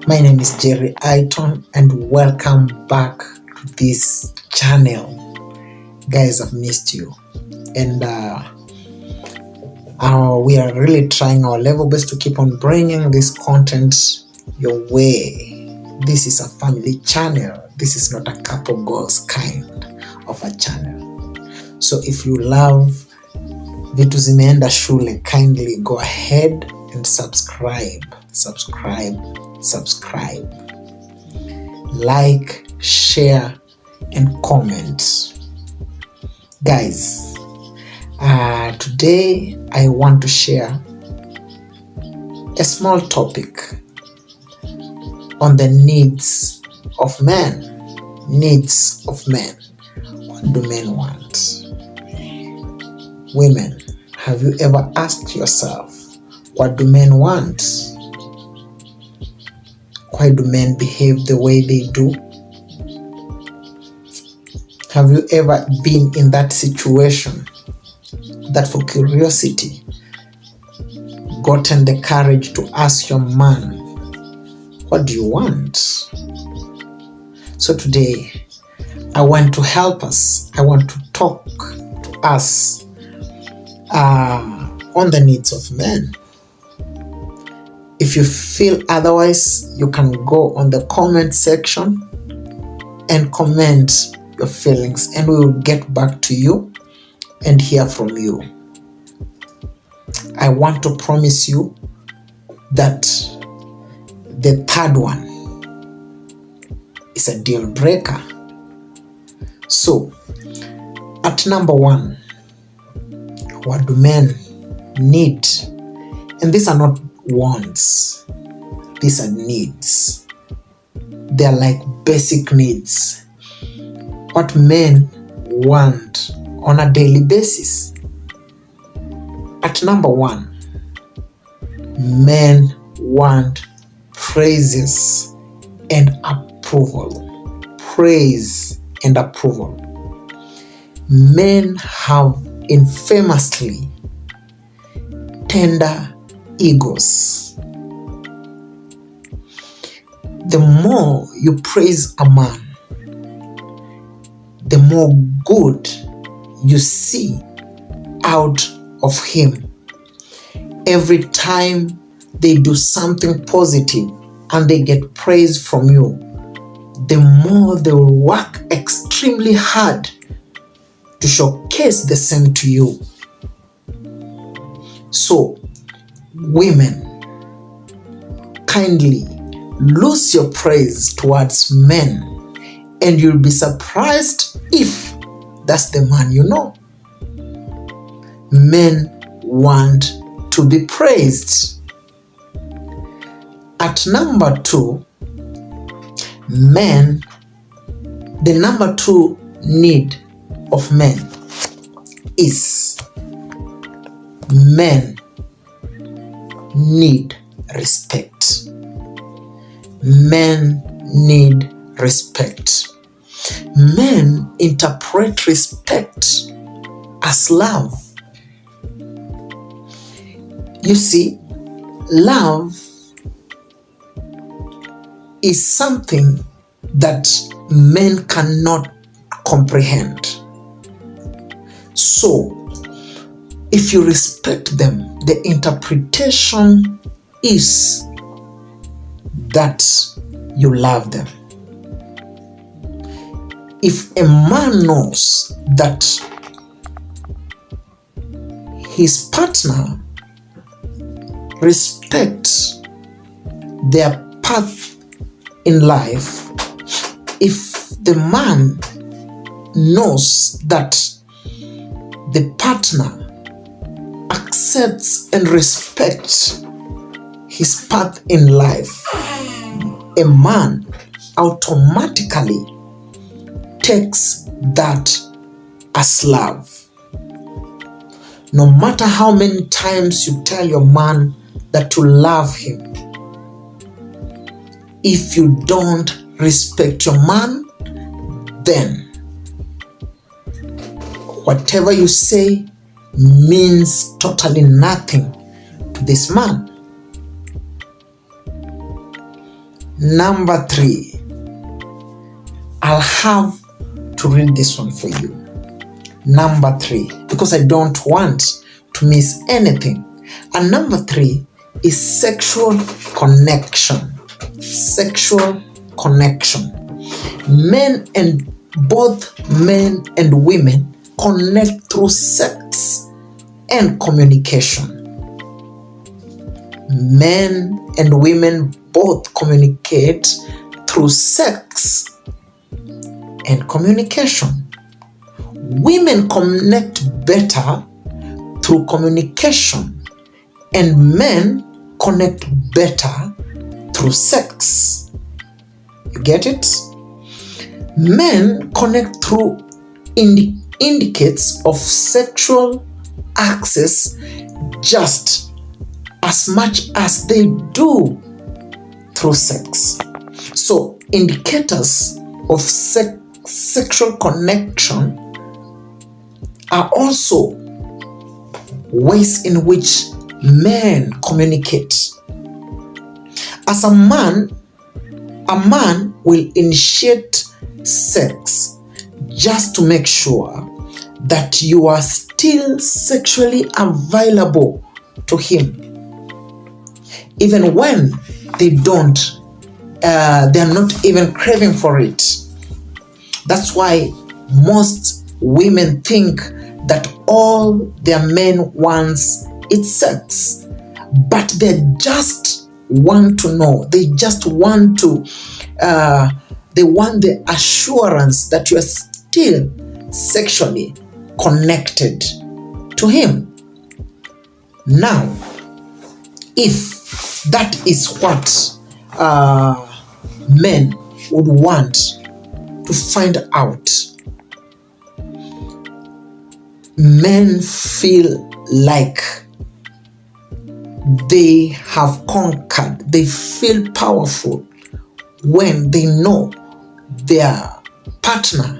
My name is Jerry Aiton and welcome back to this channel. Guys, I've missed you and we are really trying our level best to keep on bringing this content your way. This is a family channel. This is not a couple goals kind of a channel. So if you love Vitu Zimeenda Shule, kindly go ahead and subscribe, like, share and comment. Guys, today I want to share a small topic on the needs of men. Needs of men. What do men want? Women, have you ever asked yourself, what do men want? Why do men behave the way they do? Have you ever been in that situation that for curiosity gotten the courage to ask your man, what do you want? So today I want to help us. I want to talk to us on the needs of men. If you feel otherwise, you can go on the comment section and comment your feelings, and we will get back to you and hear from you. I want to promise you that the third one is a deal breaker. So, at number one, what do men need? And these are not wants, these are needs. They are like basic needs. What men want on a daily basis. At number one, men want praises and approval. Praise and approval. Men have infamously tender egos. The more you praise a man, the more good you see out of him. Every time they do something positive and they get praise from you, the more they will work extremely hard to showcase the same to you. So, women, kindly lose your praise towards men, and you'll be surprised if that's the man you know. Men want to be praised. At number two, men, the number two need of men is men need respect. Men need respect. Men interpret respect as love. You see, love is something that men cannot comprehend. So, if you respect them, the interpretation is that you love them. If a man knows that his partner respects their path in life, if the man knows that the partner accepts and respects his path in life, a man automatically takes that as love. No matter how many times you tell your man that you love him, if you don't respect your man, then whatever you say means totally nothing to this man. Number 3, I'll have to read this one for you. Number 3, because I don't want to miss anything. And number 3 is sexual connection. Sexual connection. Both men and women connect through sex and communication. Men and women both communicate through sex and communication. Women connect better through communication, and men connect better through sex. You get it? Men connect through indicates of sexual access just as much as they do through sex. So indicators of sexual connection are also ways in which men communicate. As a man will initiate sex just to make sure that you are still sexually available to him. Even when they are not even craving for it. That's why most women think that all their men wants is sex, but they just want to know. They just want to. They want the assurance that you are still sexually connected to him. Now, if that is what men would want to find out, men feel like they have conquered, they feel powerful when they know their partner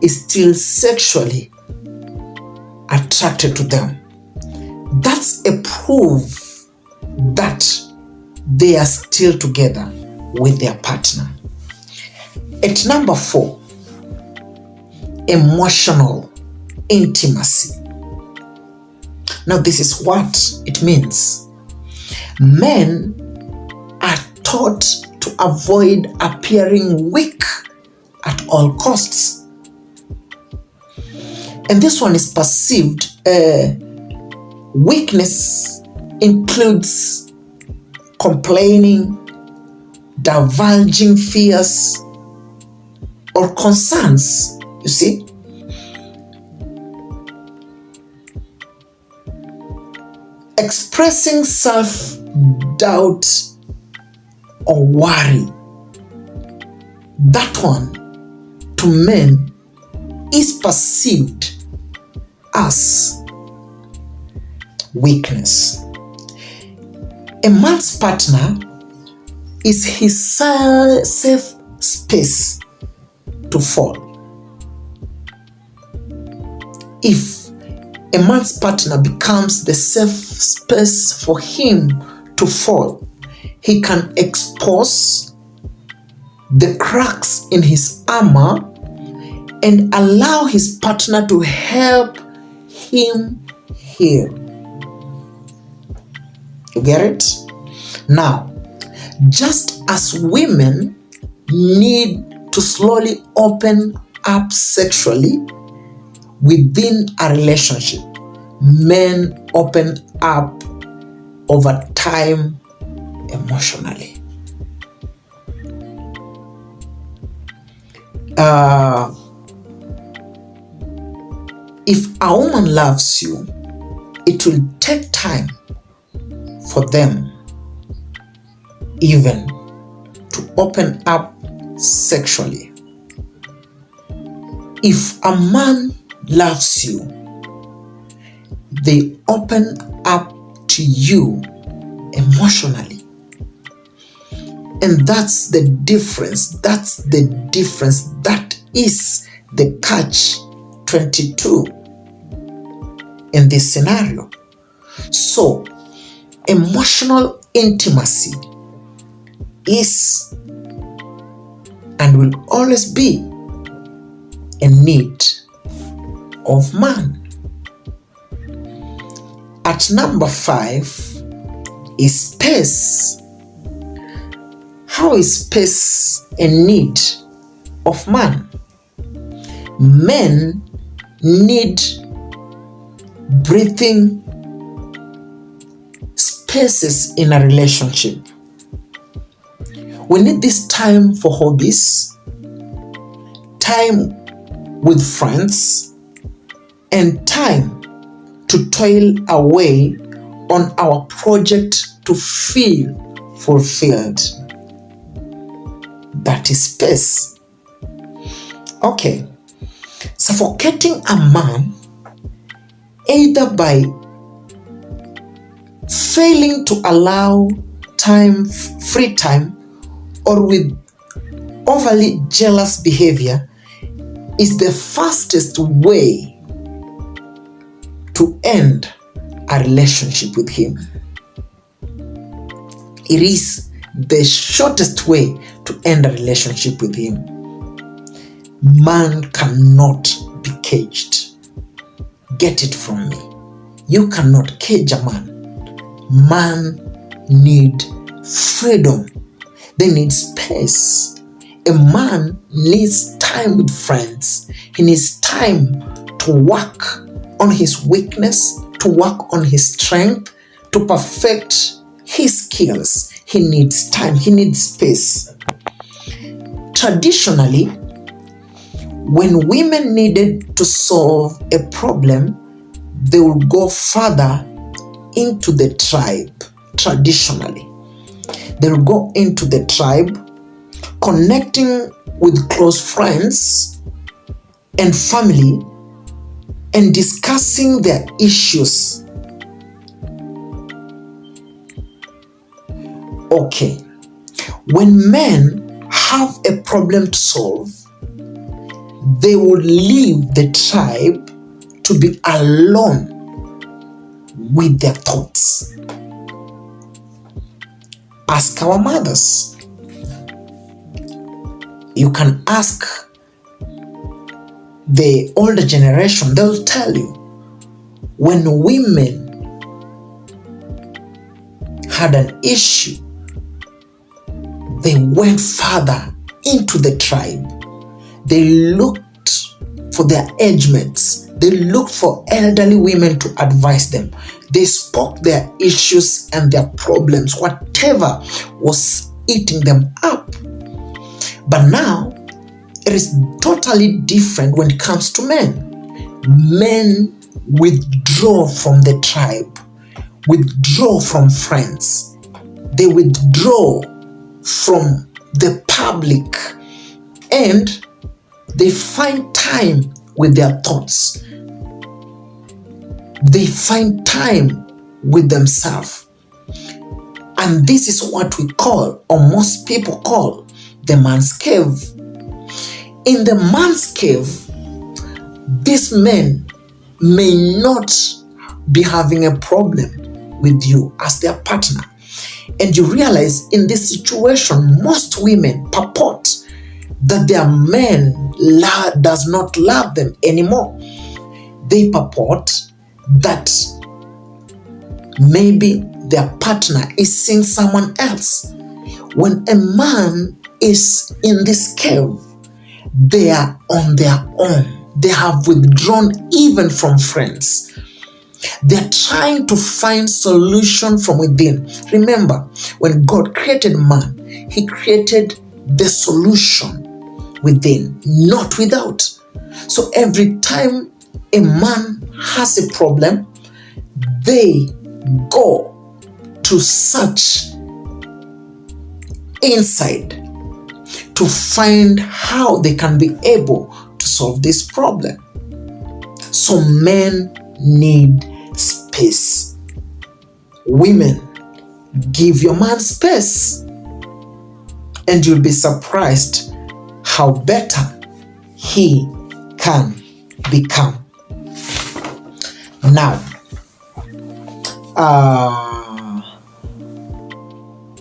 is still sexually attracted to them. That's a proof that they are still together with their partner. At number 4, emotional intimacy. Now, this is what it means. Men are taught to avoid appearing weak at all costs. And this one is perceived. Weakness includes complaining, divulging fears or concerns, you see. Expressing self-doubt or worry. That one, to men, is perceived as weakness. A man's partner is his safe space to fall. If a man's partner becomes the safe space for him to fall, he can expose the cracks in his armor and allow his partner to help him heal. You get it? Now, just as women need to slowly open up sexually within a relationship, men open up over time emotionally. If a woman loves you, it will take time for them even to open up sexually. If a man loves you, they open up to you emotionally. And that's the difference. That's the difference. That is the catch-22 in this scenario. So, emotional intimacy is and will always be in need of man. At number 5 is space. How is space in need of man? Men need breathing spaces in a relationship. We need this time for hobbies, time with friends, and time to toil away on our project to feel fulfilled. That is space. Okay. Suffocating a man either by failing to allow time, free time, or with overly jealous behavior is the fastest way to end a relationship with him. It is the shortest way to end a relationship with him. Man cannot be caged. Get it from me. You cannot cage a man. Man needs freedom. They need space. A man needs time with friends. He needs time to work on his weakness, to work on his strength, to perfect his skills. He needs time. He needs space. Traditionally, when women needed to solve a problem, they would go further into the tribe. Traditionally, they will go into the tribe, connecting with close friends and family and discussing their issues. Okay, when men have a problem to solve, they would leave the tribe to be alone with their thoughts. Ask our mothers. You can ask the older generation, they'll tell you when women had an issue, they went further into the tribe. They looked for their age mates. They looked for elderly women to advise them. They spoke their issues and their problems, whatever was eating them up. But now, it is totally different when it comes to men. Men withdraw from the tribe, withdraw from friends. They withdraw from the public and they find time with their thoughts. They find time with themselves. And this is what we call, or most people call, the man's cave. In the man's cave, these men may not be having a problem with you as their partner. And you realize in this situation, most women purport that their man does not love them anymore. They purport that maybe their partner is seeing someone else. When a man is in this cave, they are on their own. They have withdrawn even from friends. They're trying to find solution from within. Remember, when God created man, He created the solution within, not without. So every time a man has a problem, they go to search inside to find how they can be able to solve this problem. So men need space. Women, give your man space and you'll be surprised how better he can become. Now,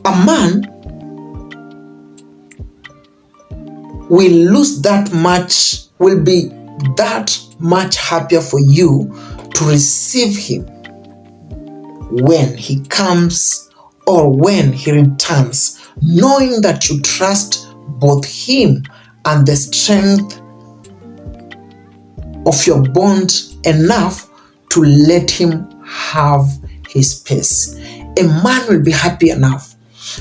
a man will lose that much, will be that much happier for you to receive him when he comes or when he returns, knowing that you trust both him and the strength of your bond enough to let him have his space. A man will be happy enough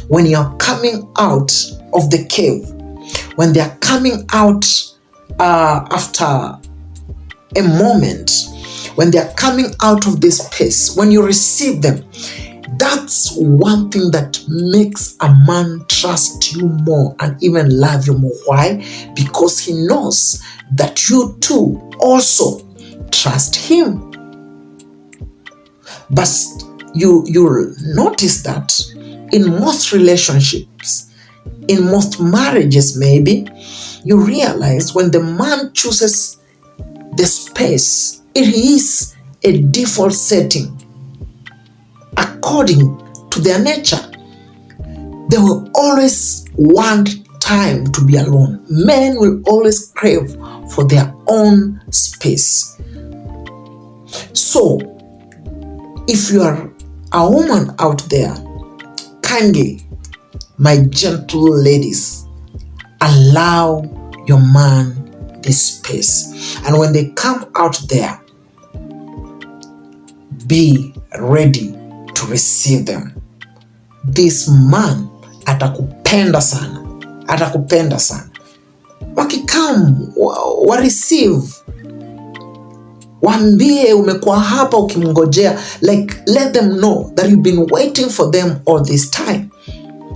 when you're coming out of the cave, when they are coming out after a moment, when they are coming out of this space, when you receive them. That's one thing that makes a man trust you more and even love you more. Why? Because he knows that you too also trust him. But you'll notice that in most relationships, in most marriages maybe, you realize when the man chooses the space, it is a default setting according to their nature. They will always want time to be alone. Men will always crave for their own space. So, if you are a woman out there, kindly, my gentle ladies, allow your man this space. And when they come out there, be ready to receive them. This man atakupenda sana, atakupenda sana. Wakikam wa receive, waambie umekuwa hapa ukimngojea. Like, let them know that you've been waiting for them all this time,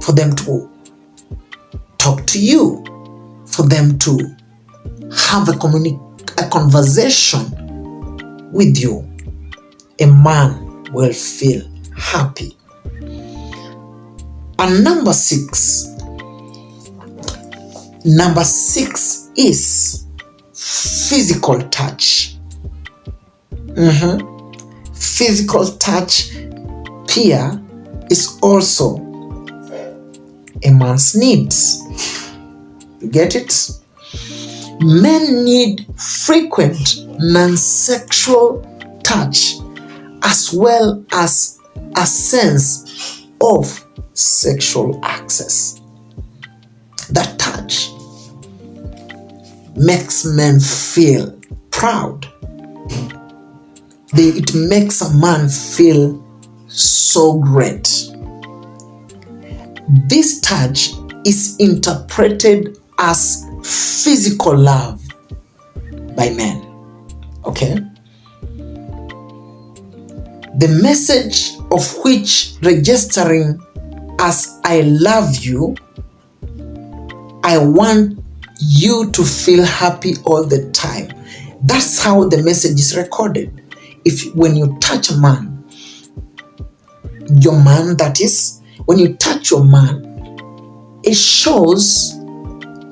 for them to talk to you, for them to have a conversation with you. A man will feel happy. And number six is physical touch. Physical touch here is also a man's needs. You get it? Men need frequent non-sexual touch as well as a sense of sexual access. That touch makes men feel proud. It makes a man feel so great. This touch is interpreted as physical love by men. Okay? The message of which registering as I love you, I want you to feel happy all the time. That's how the message is recorded. When you touch a man, your man that is, when you touch your man, it shows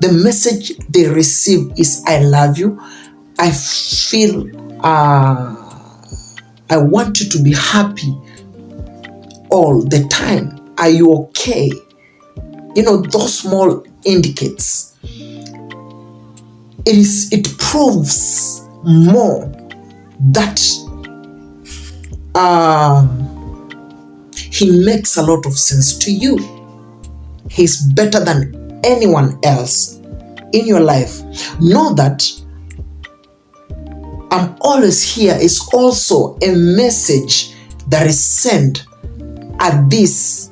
the message they receive is I love you. I feel, I want you to be happy all the time. Are you okay? You know, those small indicates. It proves more that he makes a lot of sense to you. He's better than anyone else in your life. Know that I'm always here is also a message that is sent at this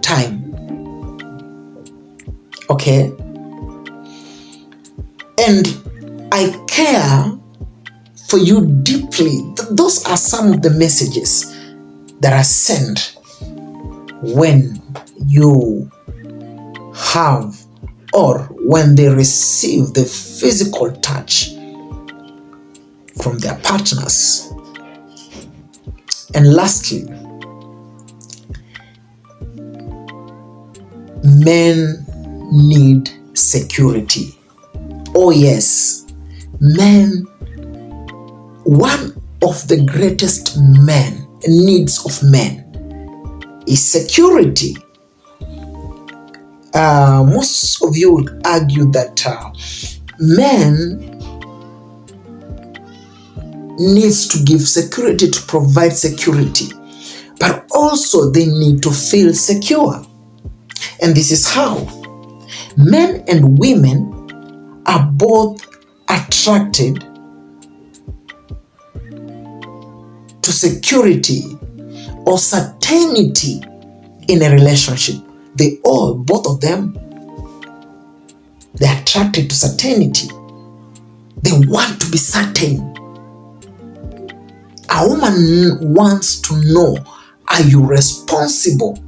time. Okay? And I care for you deeply. Those are some of the messages that are sent when you have or when they receive the physical touch from their partners. And lastly, men need security. Oh yes, men, one of the greatest needs of men is security. most of you will argue that men needs to give security, to provide security, but also they need to feel secure. And this is how men and women are both attracted to security or certainty in a relationship. Both of them, they're attracted to certainty. They want to be certain. A woman wants to know, are you responsible?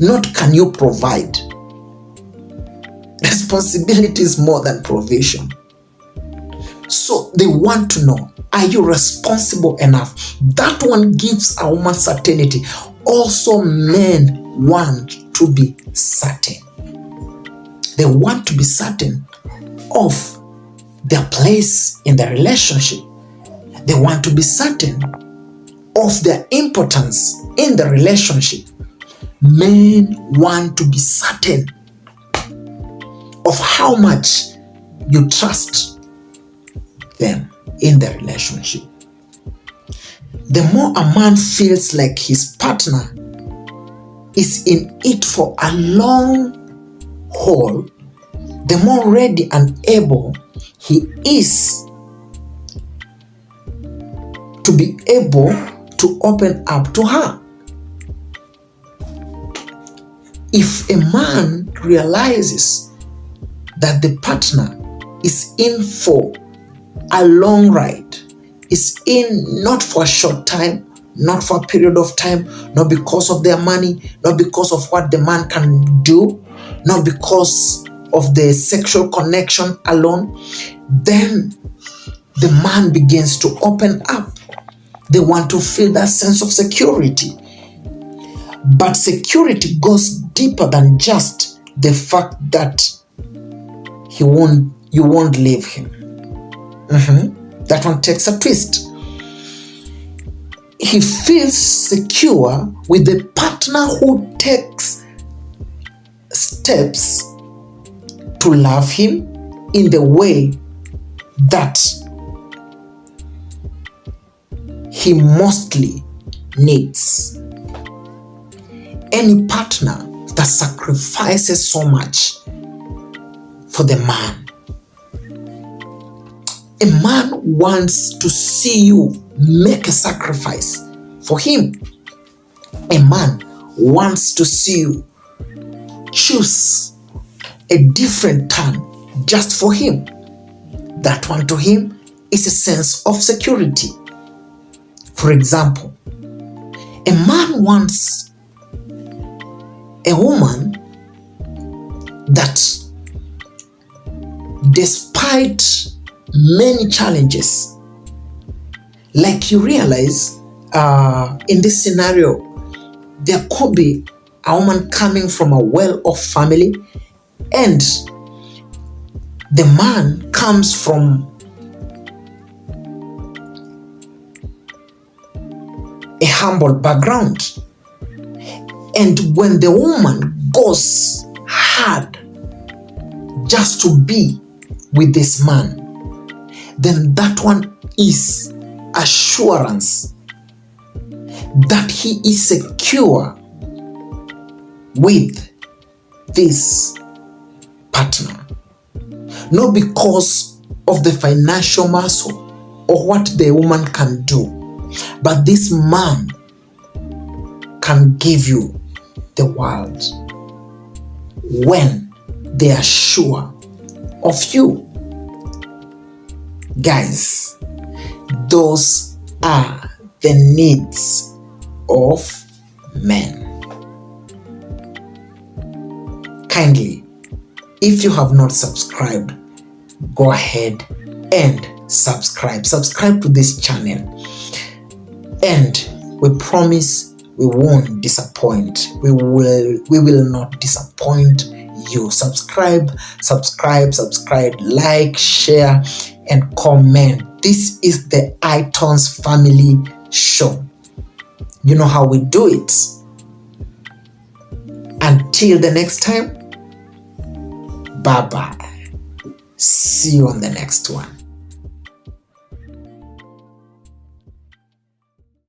Not can you provide. Responsibility is more than provision. So they want to know, are you responsible enough? That one gives a woman certainty. Also, men want to be certain. They want to be certain of their place in the relationship. They want to be certain of their importance in the relationship. Men want to be certain of how much you trust them in the relationship. The more a man feels like his partner is in it for a long haul, the more ready and able he is to be able to open up to her. If a man realizes that the partner is in for a long ride, is in not for a short time, not for a period of time, not because of their money, not because of what the man can do, not because of the sexual connection alone, then the man begins to open up. They want to feel that sense of security. But security goes deeper than just the fact that you won't leave him. That one takes a twist. He feels secure with the partner who takes steps to love him in the way that he mostly needs. Any partner that sacrifices so much for the man. A man wants to see you make a sacrifice for him. A man wants to see you choose a different turn just for him. That one to him is a sense of security. For example, a man wants a woman that, despite many challenges, like you realize in this scenario, there could be a woman coming from a well-off family and the man comes from a humble background. And when the woman goes hard just to be with this man, then that one is assurance that he is secure with this partner. Not because of the financial muscle or what the woman can do, but this man can give you the world when they are sure of you. Guys, those are the needs of men. Kindly, if you have not subscribed, go ahead and subscribe. Subscribe to this channel, and we promise we won't disappoint. We will not disappoint you. Subscribe, like, share, and comment. This is the iTones Family Show. You know how we do it. Until the next time, bye bye. See you on the next one.